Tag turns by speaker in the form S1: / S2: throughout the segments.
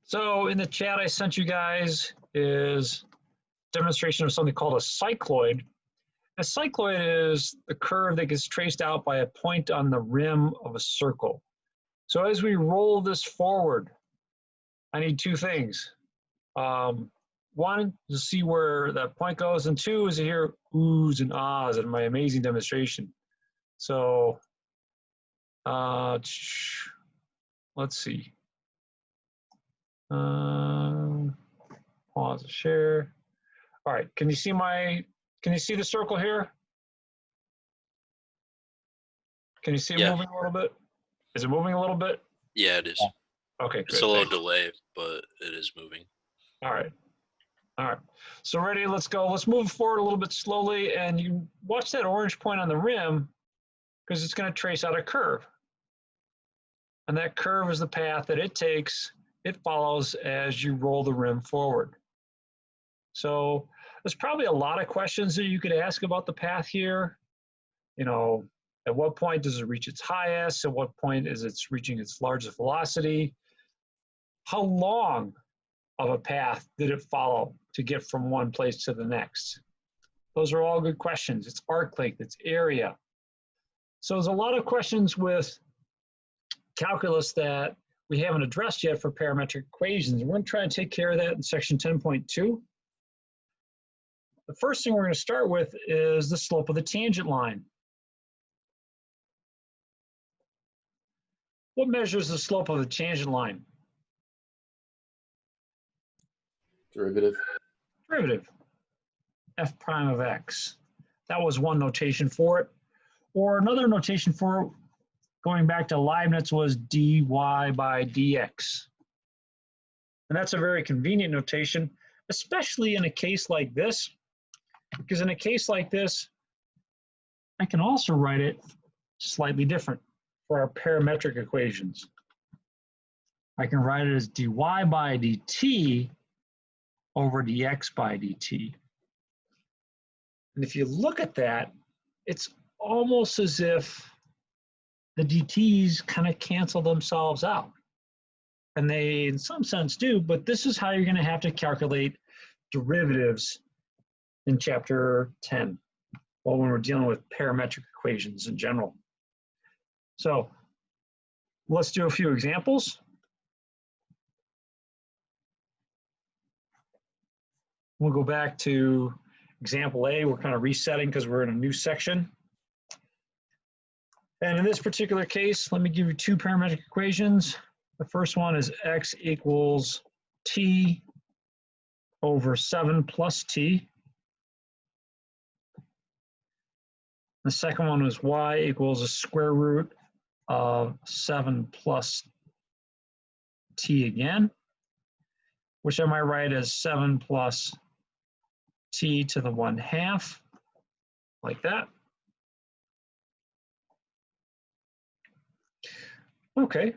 S1: So in the chat I sent you guys is demonstration of something called a cycloid. A cycloid is the curve that gets traced out by a point on the rim of a circle. So as we roll this forward, I need two things. One, to see where that point goes, and two is to hear oohs and ahs in my amazing demonstration. So let's see. Pause the share. All right, can you see the circle here? Can you see it moving a little bit? Is it moving a little bit?
S2: Yeah, it is.
S1: Okay, good.
S2: It's a little delay, but it is moving.
S1: All right. All right. So ready, let's go. Let's move forward a little bit slowly, and you watch that orange point on the rim because it's going to trace out a curve. And that curve is the path that it takes, it follows as you roll the rim forward. So there's probably a lot of questions that you could ask about the path here. You know, at what point does it reach its highest? At what point is it reaching its largest velocity? How long of a path did it follow to get from one place to the next? Those are all good questions. It's arc length, it's area. So there's a lot of questions with calculus that we haven't addressed yet for parametric equations. We're going to try and take care of that in section 10.2. The first thing we're going to start with is the slope of the tangent line. What measures the slope of the tangent line?
S3: Derivative.
S1: Derivative. F prime of x. That was one notation for it. Or another notation for it, going back to Leibniz, was dy by dx. And that's a very convenient notation, especially in a case like this, because in a case like this, I can also write it slightly different for our parametric equations. I can write it as dy by dt over dx by dt. And if you look at that, it's almost as if the dt's kind of cancel themselves out. And they, in some sense, do, but this is how you're going to have to calculate derivatives in chapter 10, well, when we're dealing with parametric equations in general. So let's do a few examples. We'll go back to example A. We're kind of resetting because we're in a new section. And in this particular case, let me give you two parametric equations. The first one is x equals t over 7 plus t. The second one is y equals the square root of 7 plus t again, which I might write as 7 plus t to the 1/2, like that. Okay,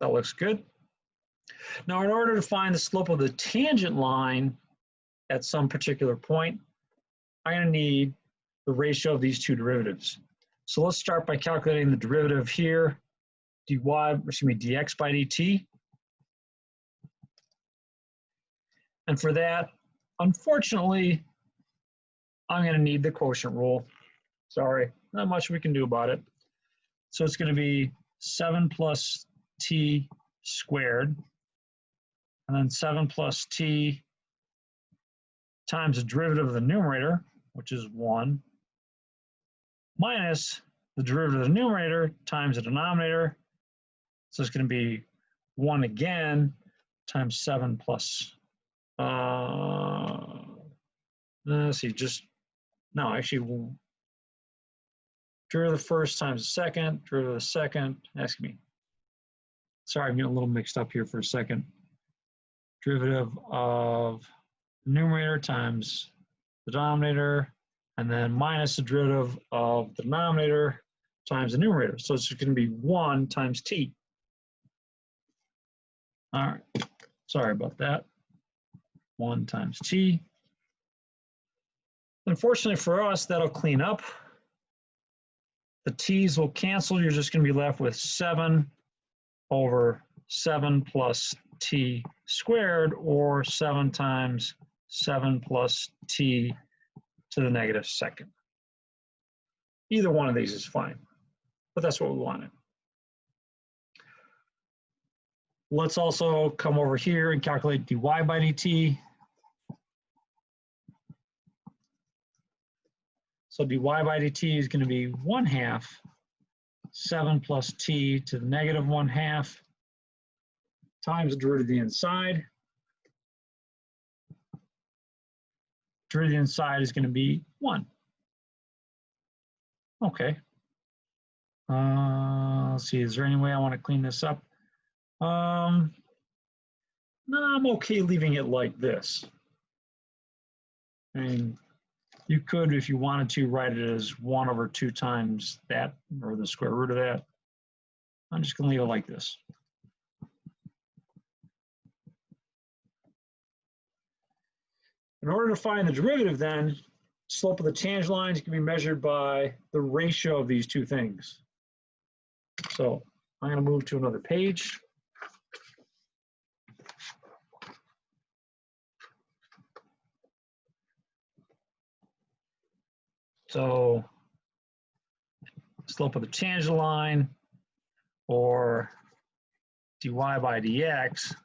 S1: that looks good. Now, in order to find the slope of the tangent line at some particular point, I'm going to need the ratio of these two derivatives. So let's start by calculating the derivative here, dx by dt. And for that, unfortunately, I'm going to need the quotient rule. Sorry, not much we can do about it. So it's going to be 7 plus t squared, and then 7 plus t times the derivative of the numerator, which is 1, minus the derivative of the numerator times the denominator. So it's going to be 1 again times 7 plus, let's see, derivative of the first times the second, derivative of the second, ask me. Sorry, I'm getting a little mixed up here for a second. Derivative of the numerator times the denominator, and then minus the derivative of the denominator times the numerator. So it's going to be 1 times t. All right, sorry about that. 1 times t. Unfortunately for us, that'll clean up. The t's will cancel. You're just going to be left with 7 over 7 plus t squared, or 7 times 7 plus t to the negative second. Either one of these is fine, but that's what we wanted. Let's also come over here and calculate dy by dt. So dy by dt is going to be 1/2 7 plus t to the negative 1/2 times the derivative of the inside. Derivative of the inside is going to be 1. Okay. Let's see, is there any way I want to clean this up? No, I'm okay leaving it like this. I mean, you could, if you wanted to, write it as 1/2 times that, or the square root of that. I'm just going to leave it like this. In order to find the derivative, then, slope of the tangent lines can be measured by the ratio of these two things. So I'm going to move to another page. So slope of the tangent line, or dy by dx,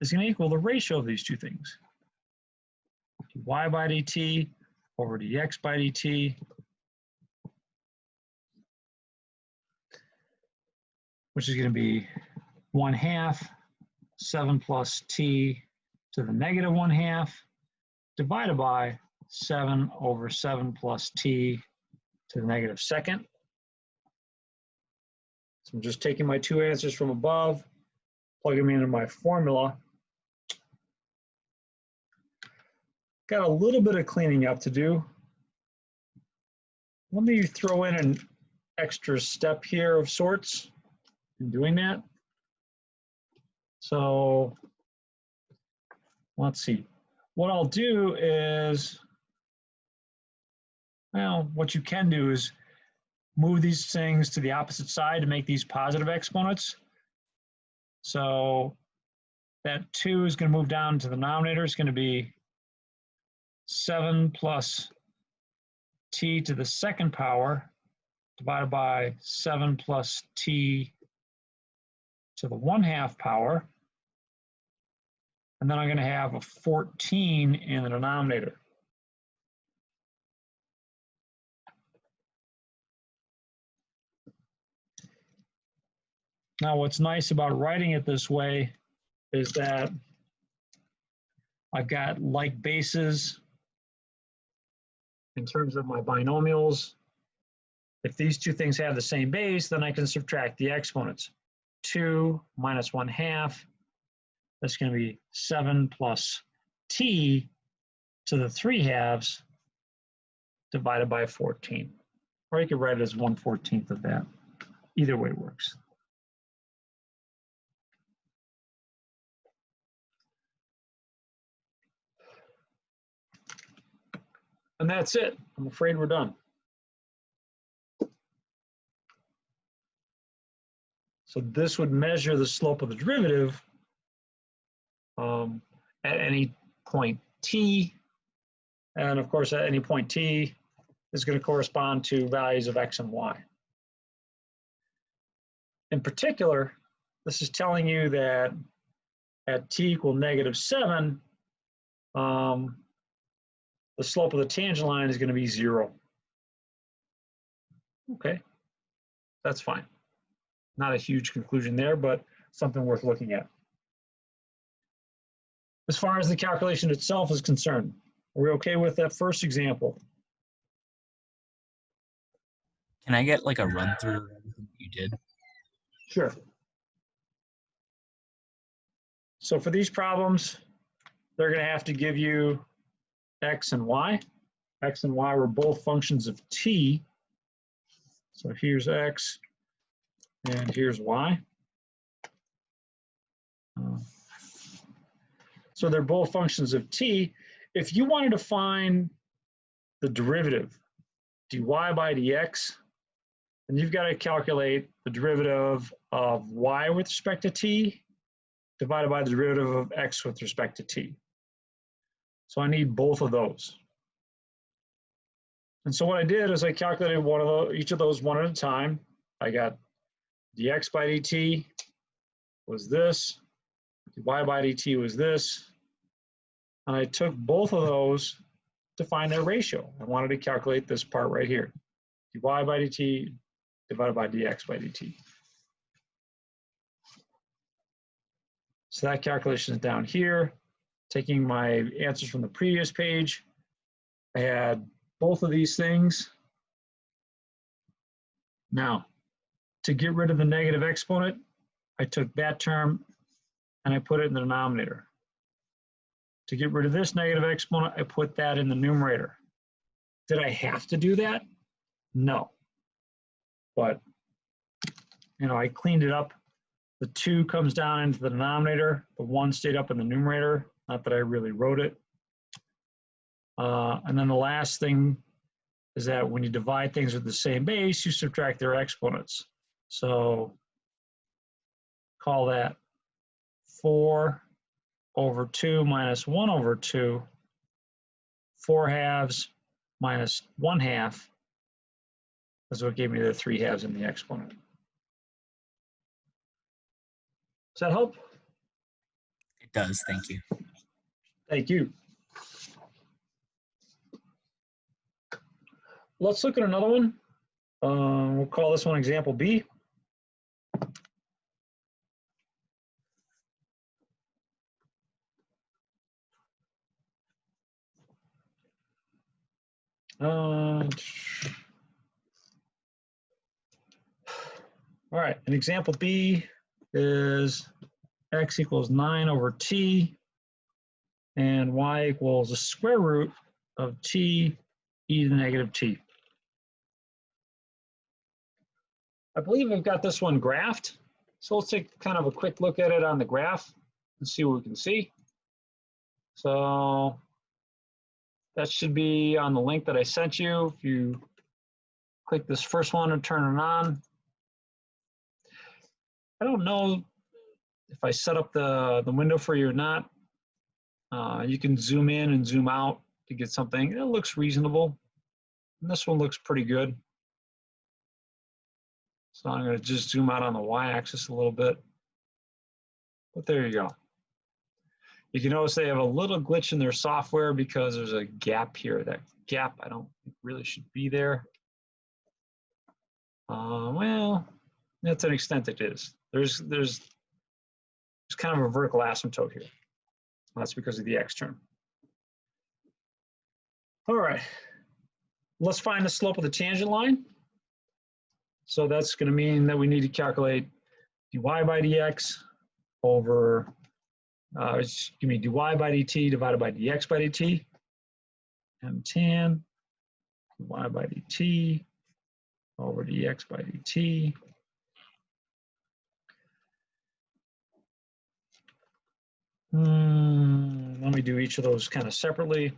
S1: is going to equal the ratio of these two things. dy by dt over dx by dt, which is going to be 1/2 7 plus t to the negative 1/2 divided by 7 over 7 plus t to the negative second. So I'm just taking my two answers from above, plugging them into my formula. Got a little bit of cleaning up to do. Let me throw in an extra step here of sorts in doing that. So let's see. What I'll do is, well, what you can do is move these things to the opposite side to make these positive exponents. So that 2 is going to move down to the denominator. It's going to be 7 plus t to the second power divided by 7 plus t to the 1/2 power. And then I'm going to have a 14 in the denominator. Now, what's nice about writing it this way is that I've got like bases in terms of my binomials. If these two things have the same base, then I can subtract the exponents. 2 minus 1/2, that's going to be 7 plus t to the 3/2 divided by 14. Or you could write it as 1/14 of that. Either way works. And that's it. I'm afraid we're done. So this would measure the slope of the derivative at any point t. And of course, at any point t is going to correspond to values of x and y. In particular, this is telling you that at t equal -7, the slope of the tangent line is going to be 0. Okay, that's fine. Not a huge conclusion there, but something worth looking at. As far as the calculation itself is concerned, are we okay with that first example?
S4: Can I get like a run through of everything you did?
S1: Sure. So for these problems, they're going to have to give you x and y. X and y were both functions of t. So here's x and here's y. So they're both functions of t. If you wanted to find the derivative, dy by dx, then you've got to calculate the derivative of y with respect to t divided by the derivative of x with respect to t. So I need both of those. And so what I did is I calculated each of those one at a time. I got dx by dt was this, dy by dt was this, and I took both of those to find their ratio. I wanted to calculate this part right here, dy by dt divided by dx by dt. So that calculation is down here. Taking my answers from the previous page, I had both of these things. Now, to get rid of the negative exponent, I took that term and I put it in the denominator. To get rid of this negative exponent, I put that in the numerator. Did I have to do that? No. But, you know, I cleaned it up. The 2 comes down into the denominator. The 1 stayed up in the numerator. Not that I really wrote it. And then the last thing is that when you divide things with the same base, you subtract their exponents. So call that 4 over 2 minus 1 over 2, 4 halves minus 1 half. That's what gave me the 3 halves in the exponent. Does that help?
S4: It does, thank you.
S1: Thank you. Let's look at another one. We'll call this one example B. All right, an example B is x equals 9 over t and y equals the square root of t e to the negative t. I believe I've got this one graphed. So let's take kind of a quick look at it on the graph and see what we can see. So that should be on the link that I sent you. If you click this first one and turn it on. I don't know if I set up the window for you or not. You can zoom in and zoom out to get something. It looks reasonable. And this one looks pretty good. So I'm going to just zoom out on the y-axis a little bit. But there you go. You can notice they have a little glitch in their software because there's a gap here. That gap I don't think really should be there. Well, that's an extent it is. There's kind of a vertical asymptote here. That's because of the x term. All right, let's find the slope of the tangent line. So that's going to mean that we need to calculate dy by dx over, give me dy by dt divided by dx by dt, and tan dy by dt over dx by dt. Let me do each of those kind of separately.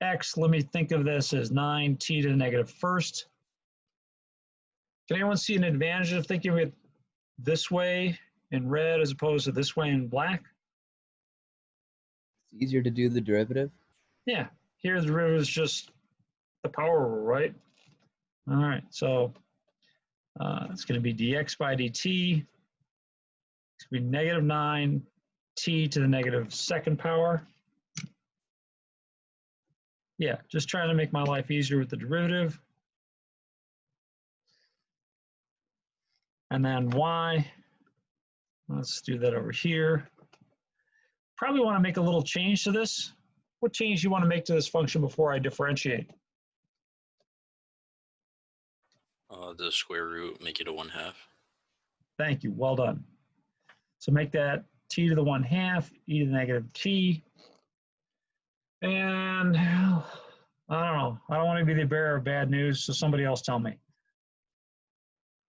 S1: X, let me think of this as 9t to the negative first. Can anyone see an advantage of thinking of it this way in red as opposed to this way in black?
S5: It's easier to do the derivative.
S1: Yeah, here the derivative is just the power rule, right? All right, so it's going to be dx by dt. It's going to be negative 9t to the negative second power. Yeah, just trying to make my life easier with the derivative. And then y, let's do that over here. Probably want to make a little change to this. What change do you want to make to this function before I differentiate?
S2: The square root, make it a 1/2.
S1: Thank you, well done. So make that t to the 1/2, e to the negative t. And I don't know, I don't want to be the bearer of bad news, so somebody else tell me.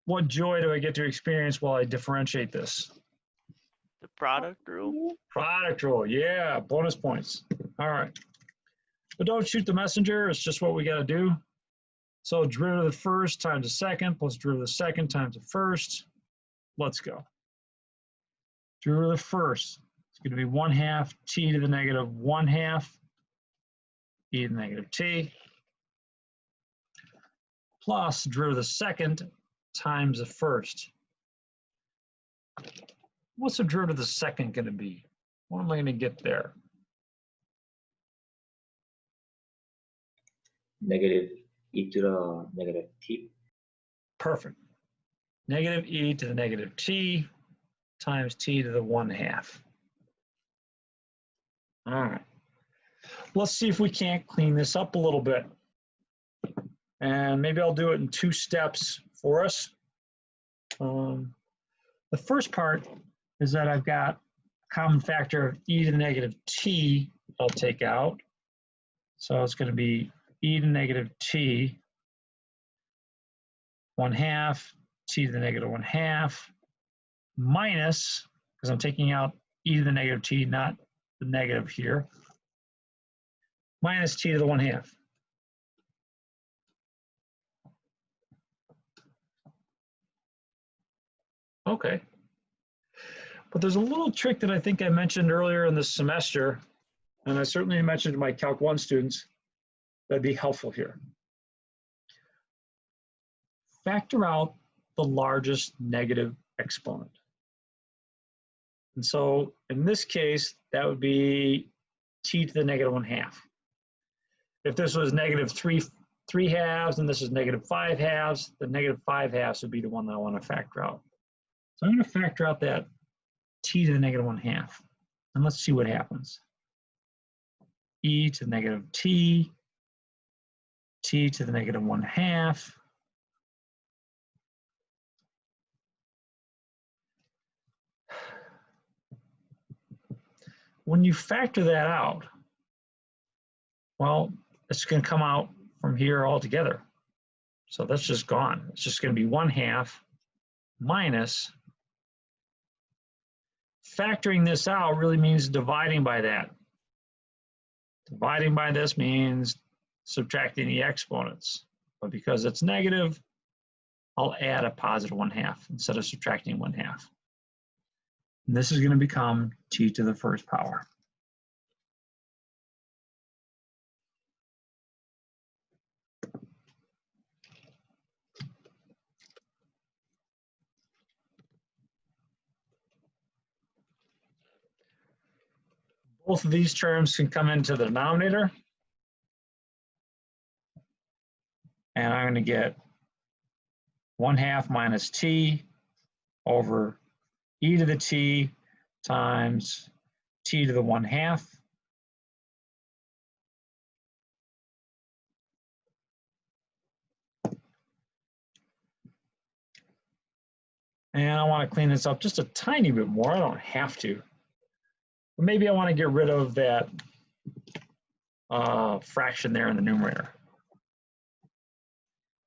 S1: What joy do I get to experience while I differentiate this?
S6: The product rule?
S1: Product rule, yeah, bonus points. All right. But don't shoot the messenger, it's just what we got to do. So derivative of the first times the second plus derivative of the second times the first. Let's go. Derivative of the first, it's going to be 1/2 t to the negative 1/2 e to the negative t plus derivative of the second times the first. What's the derivative of the second going to be? What am I going to get there?
S5: Negative e to the negative t.
S1: Perfect. Negative e to the negative t times t to the 1/2. All right. Let's see if we can't clean this up a little bit. And maybe I'll do it in 2 steps for us. The first part is that I've got a common factor of e to the negative t I'll take out. So it's going to be e to the negative t 1/2 t to the negative 1/2 minus, because I'm taking out e to the negative t, not the negative here, minus t to the 1/2. Okay. But there's a little trick that I think I mentioned earlier in the semester, and I certainly mentioned to my Calc 1 students, that'd be helpful here. Factor out the largest negative exponent. And so in this case, that would be t to the negative 1/2. If this was negative 3/2 and this is negative 5/2, the negative 5/2 would be the one that I want to factor out. So I'm going to factor out that t to the negative 1/2. And let's see what happens. E to the negative t, t to the negative 1/2. When you factor that out, well, it's going to come out from here altogether. So that's just gone. It's just going to be 1/2 minus. Factoring this out really means dividing by that. Dividing by this means subtracting the exponents. But because it's negative, I'll add a positive 1/2 instead of subtracting 1/2. And this is going to become t to the first power. Both of these terms can come into the denominator. And I'm going to get 1/2 minus t over e to the t times t to the 1/2. And I want to clean this up just a tiny bit more. I don't have to. But maybe I want to get rid of that fraction there in the numerator.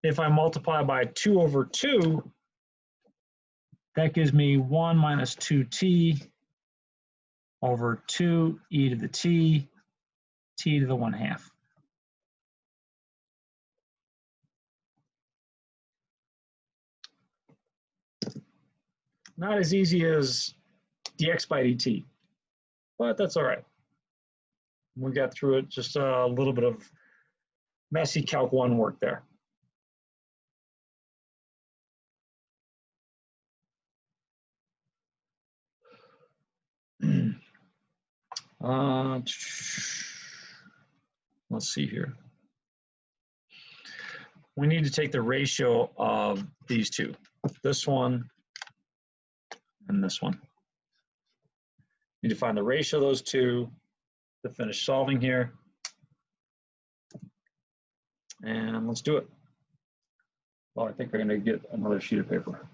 S1: If I multiply by 2/2, that gives me 1 minus 2t over 2 e to the t, t to the 1/2. Not as easy as dx by dt, but that's all right. We got through it, just a little bit of messy Calc 1 work there. Let's see here. We need to take the ratio of these two, this one and this one. Need to find the ratio of those two to finish solving here. And let's do it. Well, I think we're going to get another sheet of paper.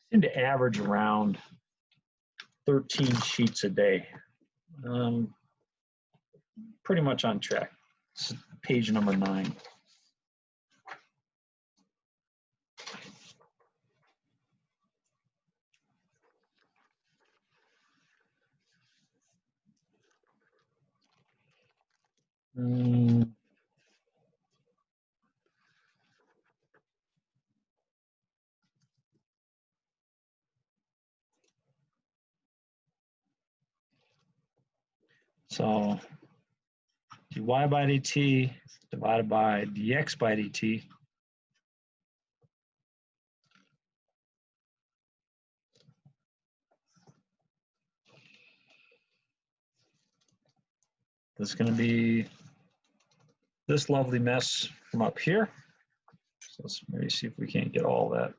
S1: I seem to average around 13 sheets a day. Pretty much on track. This is page number 9. So dy by dt divided by dx by dt. This is going to be this lovely mess from up here. So let's maybe see if we can't get all that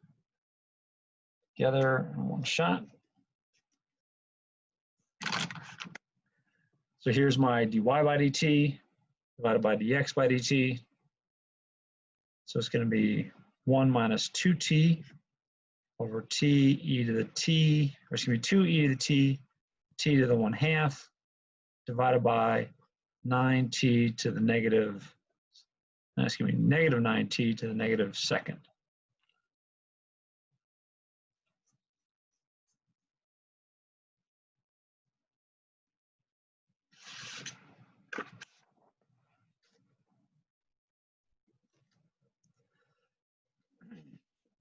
S1: together in one shot. So here's my dy by dt divided by dx by dt. So it's going to be 1 minus 2t over t e to the t, or excuse me, 2e to the t, t to the 1/2, divided by 9t to the negative, excuse me, negative 9t to the negative second.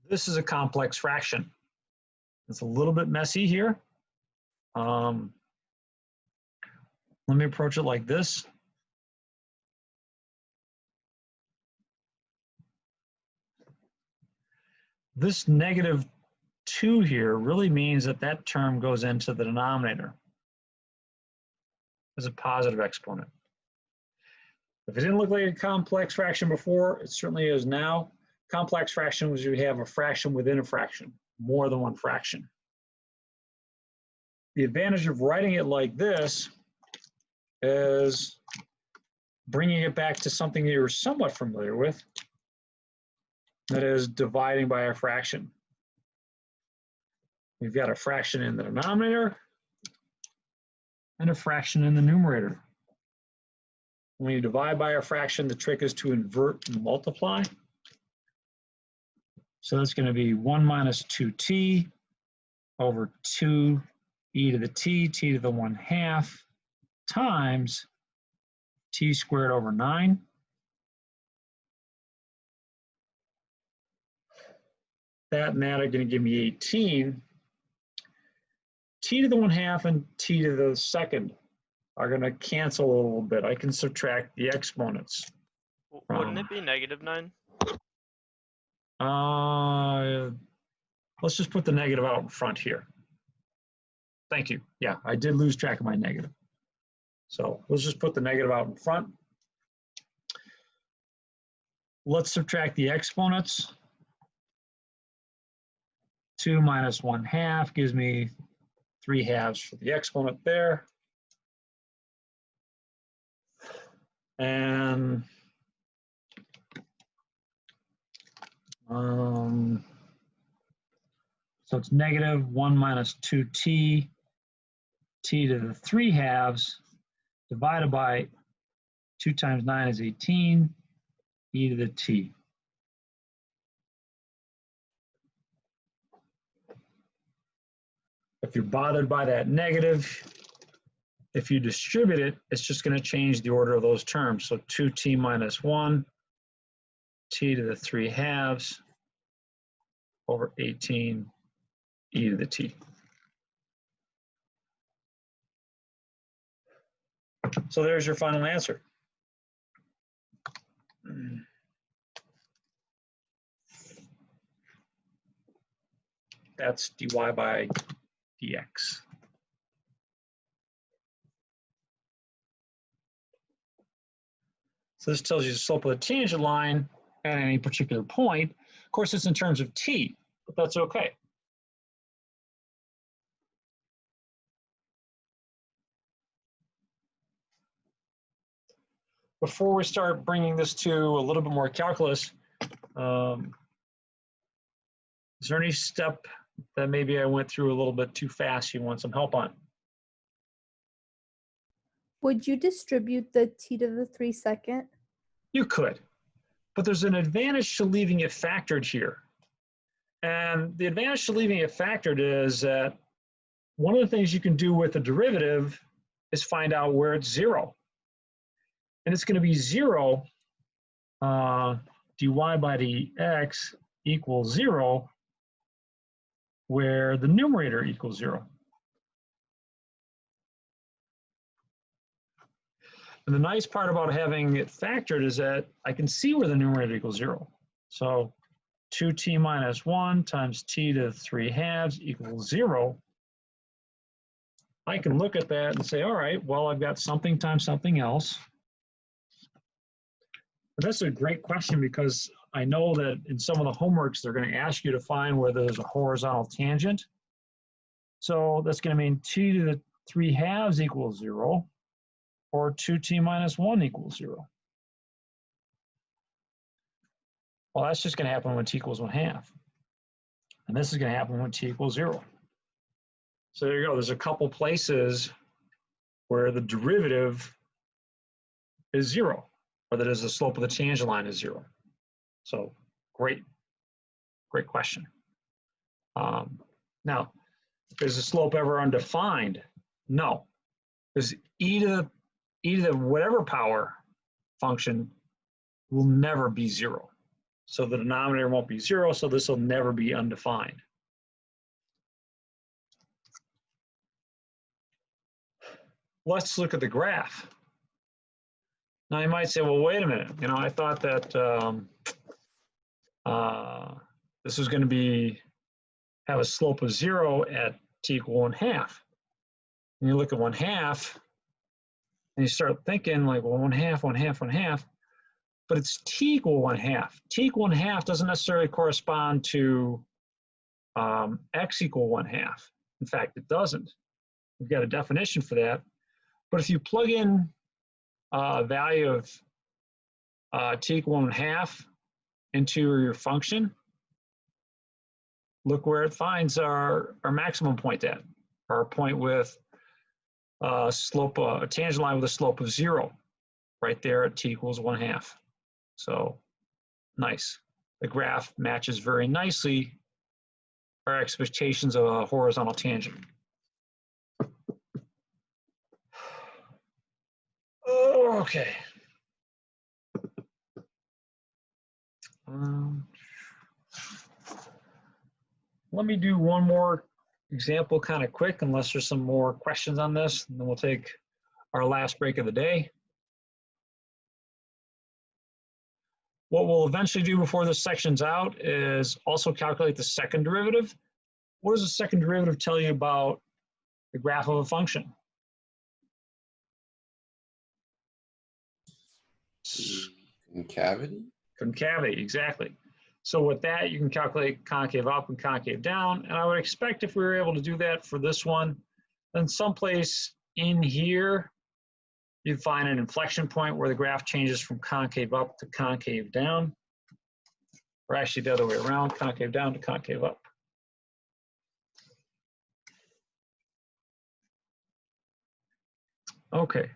S1: This is a complex fraction. It's a little bit messy here. Let me approach it like this. This negative 2 here really means that that term goes into the denominator as a positive exponent. If it didn't look like a complex fraction before, it certainly is now. Complex fraction was you have a fraction within a fraction, more than one fraction. The advantage of writing it like this is bringing it back to something that you're somewhat familiar with, that is dividing by a fraction. We've got a fraction in the denominator and a fraction in the numerator. When you divide by a fraction, the trick is to invert and multiply. So that's going to be 1 minus 2t over 2e to the t, t to the 1/2 times t squared over 9. That and that are going to give me 18. T to the 1/2 and t to the second are going to cancel a little bit. I can subtract the exponents.
S6: Wouldn't it be -9?
S1: Let's just put the negative out in front here. Thank you. Yeah, I did lose track of my negative. So let's just put the negative out in front. Let's subtract the exponents. 2 minus 1/2 gives me 3/2 for the exponent there. And so it's negative 1 minus 2t, t to the 3/2 divided by 2 times 9 is 18, e to the t. If you're bothered by that negative, if you distribute it, it's just going to change the order of those terms. So 2t minus 1, t to the 3/2 over 18, e to the t. So there's your final answer. That's dy by dx. So this tells you the slope of the tangent line at any particular point. Of course, it's in terms of t, but that's okay. Before we start bringing this to a little bit more calculus, is there any step that maybe I went through a little bit too fast you want some help on?
S7: Would you distribute the t to the 3/2?
S1: You could, but there's an advantage to leaving it factored here. And the advantage to leaving it factored is that one of the things you can do with the derivative is find out where it's 0. And it's going to be 0, dy by dx equals 0, where the numerator equals 0. And the nice part about having it factored is that I can see where the numerator equals 0. So 2t minus 1 times t to the 3/2 equals 0. I can look at that and say, all right, well, I've got something times something else. But that's a great question because I know that in some of the homeworks, they're going to ask you to find where there's a horizontal tangent. So that's going to mean t to the 3/2 equals 0, or 2t minus 1 equals 0. Well, that's just going to happen when t equals 1/2. And this is going to happen when t equals 0. So there you go. There's a couple places where the derivative is 0, or that is the slope of the tangent line is 0. So great question. Now, is the slope ever undefined? No, because e to the whatever power function will never be 0. So the denominator won't be 0, so this will never be undefined. Let's look at the graph. Now you might say, well, wait a minute. You know, I thought that this was going to have a slope of 0 at t equal 1/2. And you look at 1/2, and you start thinking like, well, 1/2, 1/2, 1/2. But it's t equal 1/2. T equal 1/2 doesn't necessarily correspond to x equal 1/2. In fact, it doesn't. We've got a definition for that. But if you plug in a value of t equal 1/2 into your function, look where it finds our maximum point at, our point with a tangent line with a slope of 0, right there at t equals 1/2. So nice. The graph matches very nicely our expectations of a horizontal tangent. Okay. Let me do one more example kind of quick, unless there's some more questions on this, and then we'll take our last break of the day. What we'll eventually do before this section's out is also calculate the second derivative. What does the second derivative tell you about the graph of a function?
S3: Concavity?
S1: Concavity, exactly. So with that, you can calculate concave up and concave down. And I would expect if we were able to do that for this one, then someplace in here, you'd find an inflection point where the graph changes from concave up to concave down. Or actually the other way around, concave down to concave up. Okay.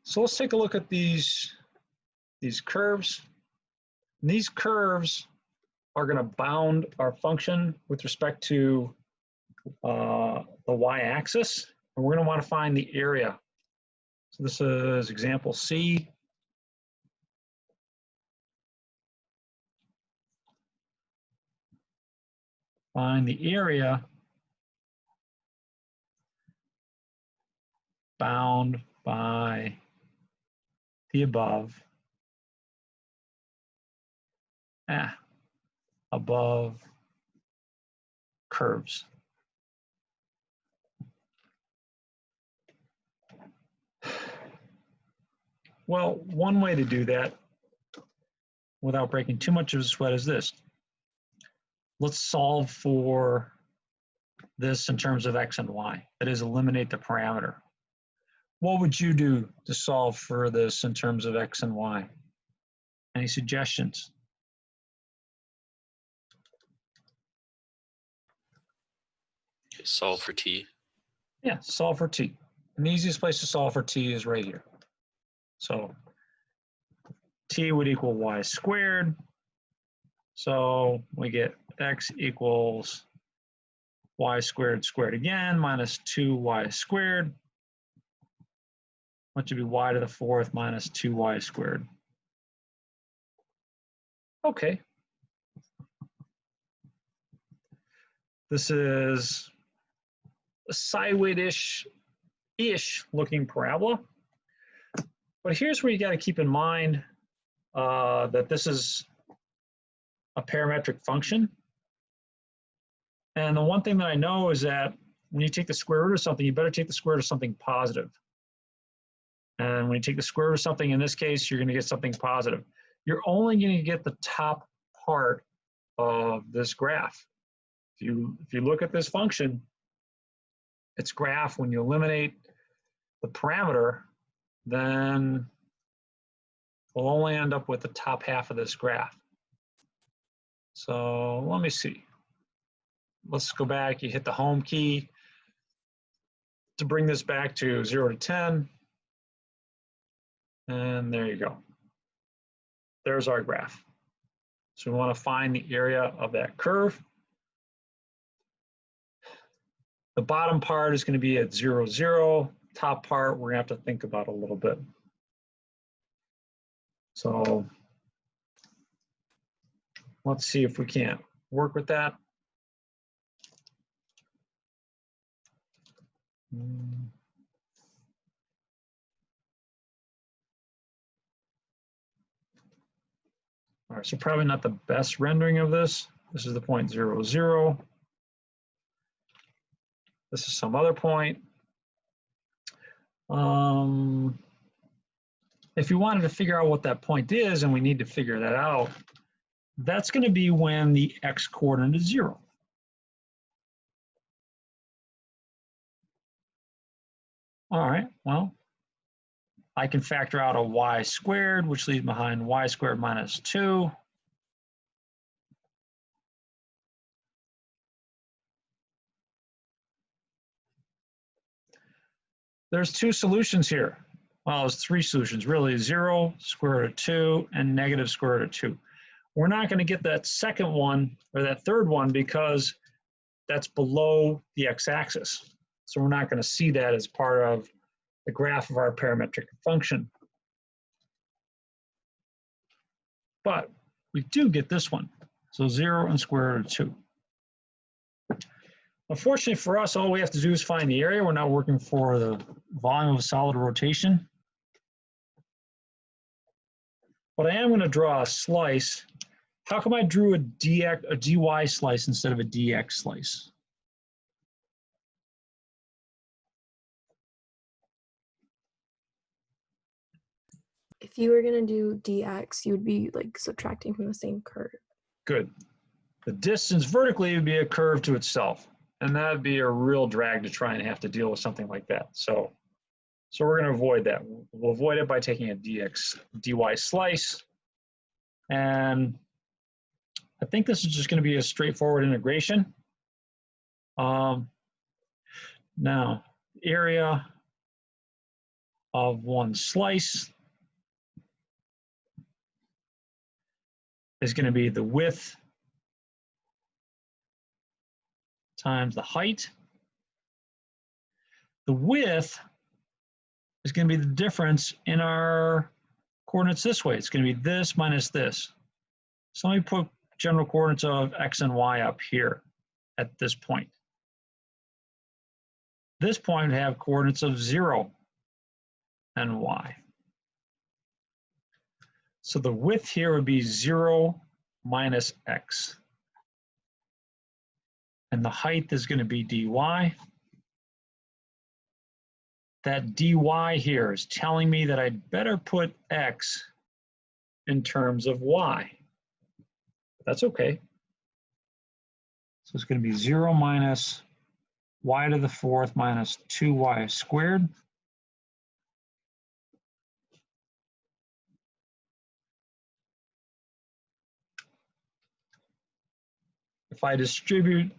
S1: So let's take a look at these curves. And these curves are going to bound our function with respect to the y-axis, and we're going to want to find the area. So this is example C. Find the area bound by the above, above curves. Well, one way to do that without breaking too much of a sweat is this. Let's solve for this in terms of x and y. That is, eliminate the parameter. What would you do to solve for this in terms of x and y? Any suggestions?
S2: Solve for t.
S1: Yeah, solve for t. And the easiest place to solve for t is right here. So t would equal y squared. So we get x equals y squared squared again minus 2y squared which would be y to the fourth minus 2y squared. Okay. This is a sideways-ish looking parabola. But here's where you got to keep in mind that this is a parametric function. And the one thing that I know is that when you take the square root of something, you better take the square root of something positive. And when you take the square root of something, in this case, you're going to get something positive. You're only going to get the top part of this graph. If you look at this function, its graph, when you eliminate the parameter, then we'll only end up with the top half of this graph. So let me see. Let's go back. You hit the home key to bring this back to 0 to 10. And there you go. There's our graph. So we want to find the area of that curve. The bottom part is going to be at 0, 0. Top part, we're going to have to think about a little bit. So let's see if we can't work with that. All right, so probably not the best rendering of this. This is the point 0, 0. This is some other point. If you wanted to figure out what that point is, and we need to figure that out, that's going to be when the x coordinate is 0. All right, well, I can factor out a y squared, which leaves behind y squared minus 2. There's two solutions here. Well, there's three solutions, really: 0, square root of 2, and negative square root of 2. We're not going to get that second one or that third one because that's below the x-axis. So we're not going to see that as part of the graph of our parametric function. But we do get this one. So 0 and square root of 2. Unfortunately for us, all we have to do is find the area. We're not working for the volume of a solid rotation. But I am going to draw a slice. How come I drew a dy slice instead of a dx slice?
S8: If you were going to do dx, you would be like subtracting from the same curve. Good.
S1: The distance vertically would be a curve to itself. And that would be a real drag to try and have to deal with something like that. So we're going to avoid that. We'll avoid it by taking a dy slice. And I think this is just going to be a straightforward integration. Now, area of one slice is going to be the width times the height. The width is going to be the difference in our coordinates this way. It's going to be this minus this. So let me put general coordinates of x and y up here at this point. This point would have coordinates of 0 and y. So the width here would be 0 minus x. And the height is going to be dy. That dy here is telling me that I'd better put x in terms of y. That's okay. So it's going to be 0 minus y to the fourth minus 2y squared. If I distribute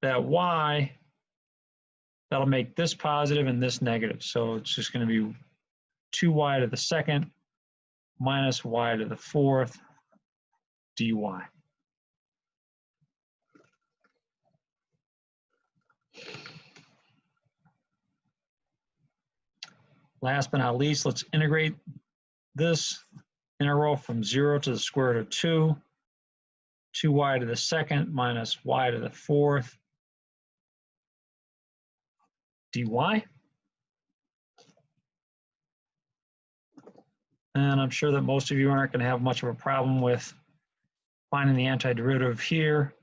S1: that y, that'll make this positive and this negative. So it's just going to be 2y to the second minus y to the fourth dy. Last but not least, let's integrate this integral from 0 to the square root of 2, 2y to the second minus y to the fourth dy. And I'm sure that most of you aren't going to have much of a problem with finding the antiderivative here.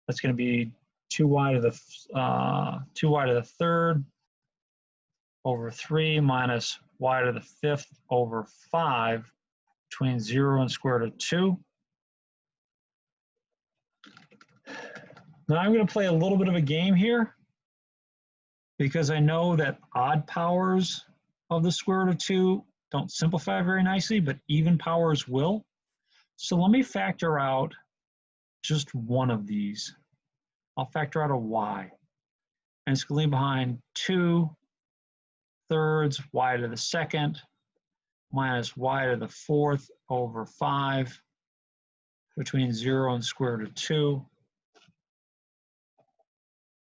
S1: That's going to be 2y to the third over 3 minus y to the fifth over 5 between 0 and square root of 2. Now I'm going to play a little bit of a game here because I know that odd powers of the square root of 2 don't simplify very nicely, but even powers will. So let me factor out just one of these. I'll factor out a y. And it's going to leave behind 2 thirds y to the second minus y to the fourth over 5 between 0 and square root of 2.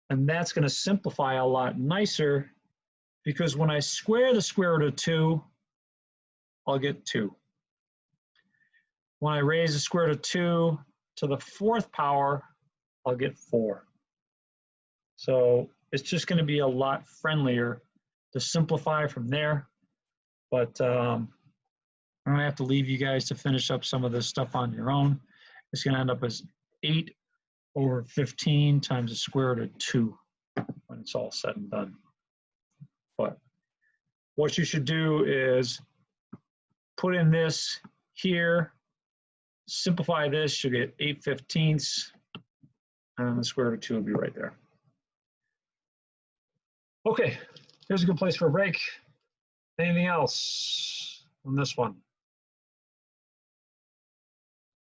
S1: And that's going to simplify a lot nicer because when I square the square root of 2, I'll get 2. When I raise the square root of 2 to the fourth power, I'll get 4. So it's just going to be a lot friendlier to simplify from there. But I'm going to have to leave you guys to finish up some of this stuff on your own. It's going to end up as 8 over 15 times the square root of 2 when it's all said and done. But what you should do is put in this here, simplify this, you'll get 8/15, and the square root of 2 will be right there. Okay, here's a good place for a break. Anything else on this one?